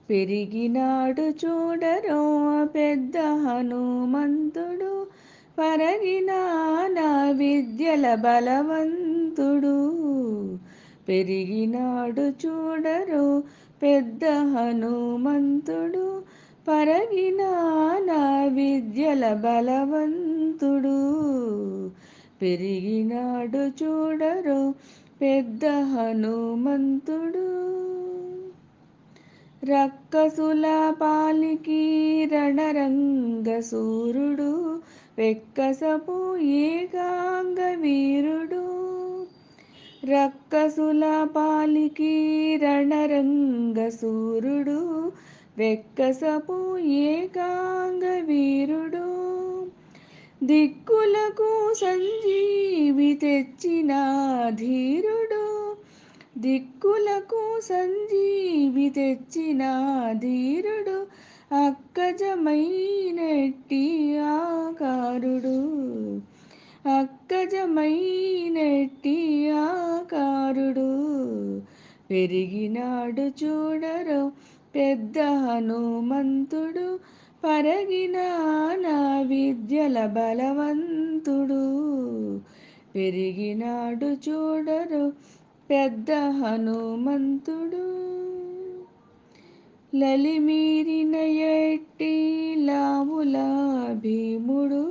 పెరిగినాడు చూడరో పెద్ద హనుమంతుడు, పరగిన నా విద్యల బలవంతుడు. పెరిగినాడు చూడరో పెద్ద హనుమంతుడు, పరగిన నా విద్యల బలవంతుడు. పెరిగినాడు చూడరో పెద్ద హనుమంతుడు. రక్కసుల పాలికి రణరంగ సూరుడు, వెక్కసపు ఏకాంగ వీరుడు. రక్కసుల పాలికి రణరంగ సూరుడు, వెక్కసపు ఏకాంగ వీరుడు. దిక్కులకు సంజీవి తెచ్చిన ధీరుడు, దిక్కులకు సంజీవి తెచ్చిన ధీరుడు. అక్కజమైనట్టి ఆకారుడు, అక్కజమైనట్టి ఆకారుడు. పెరిగినాడు చూడరో పెద్ద హనుమంతుడు, పరగిన నా విద్యల బలవంతుడు. పెరిగినాడు చూడరో పెద్ద హనుమంతుడు. లలిమీరిన ఎట్టి లావుల భీముడు,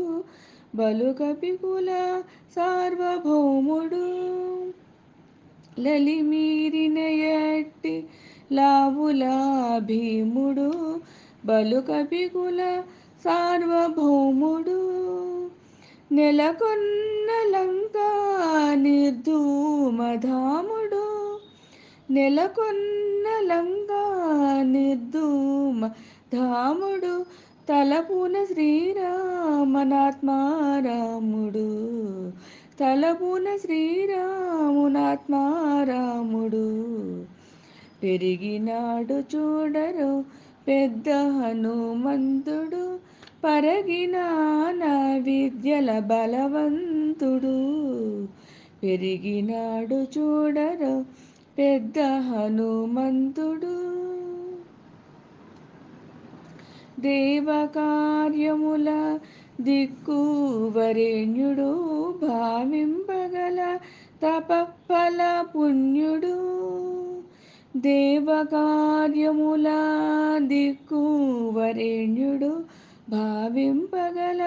బలుకపికుల సార్వభౌముడు. లలిమీరిన ఎట్టి లావుల భీముడు, బలుకపికుల సార్వభౌముడు. నెలకొన్న లంకా నిర్ధూమధాముడు, నెలకొన్న లంకా నిర్ధూమ ధాముడు. తలపున శ్రీరామనాత్మారాముడు, తలపున శ్రీరామునాత్మారాముడు. పెరిగినాడు చూడరో పెద్ద హనుమంతుడు, పరగిన నా విద్యల బలవంతుడు. పెరిగినాడు చూడరో పెద్ద హనుమంతుడు. దేవకార్యముల దిక్కువరేణ్యుడు, భావింపగల తపఫల పుణ్యుడు. దేవకార్యముల దిక్కువరేణ్యుడు, భావింపగల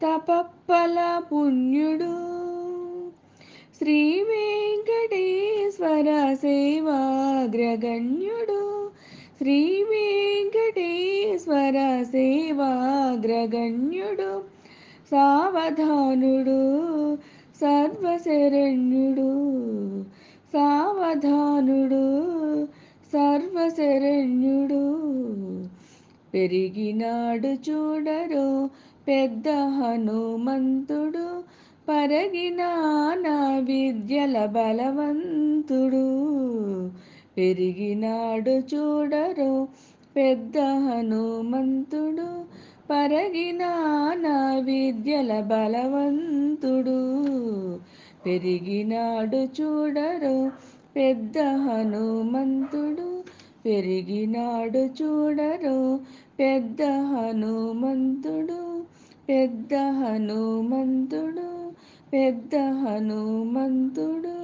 తపఫల పుణ్యుడు. శ్రీ వెంకటేశ్వర సేవాగ్రగణ్యుడు, శ్రీ వెంకటేశ్వర సేవాగ్రగణ్యుడు. సావధానుడు సర్వశరణ్యుడు, సావధానుడు సర్వశరణ్యుడు. పెరిగినాడు చూడరో పెద్ద హనుమంతుడు, పరగిన నా విద్యల బలవంతుడు. పెరిగినాడు చూడరో పెద్ద హనుమంతుడు, పరగిన నా విద్యల బలవంతుడు. పెరిగినాడు చూడరో పెద్ద హనుమంతుడు, పెరిగినాడు చూడరో పెద్ద హనుమంతుడు, పెద్ద హనుమంతుడు, పెద్ద హనుమంతుడు.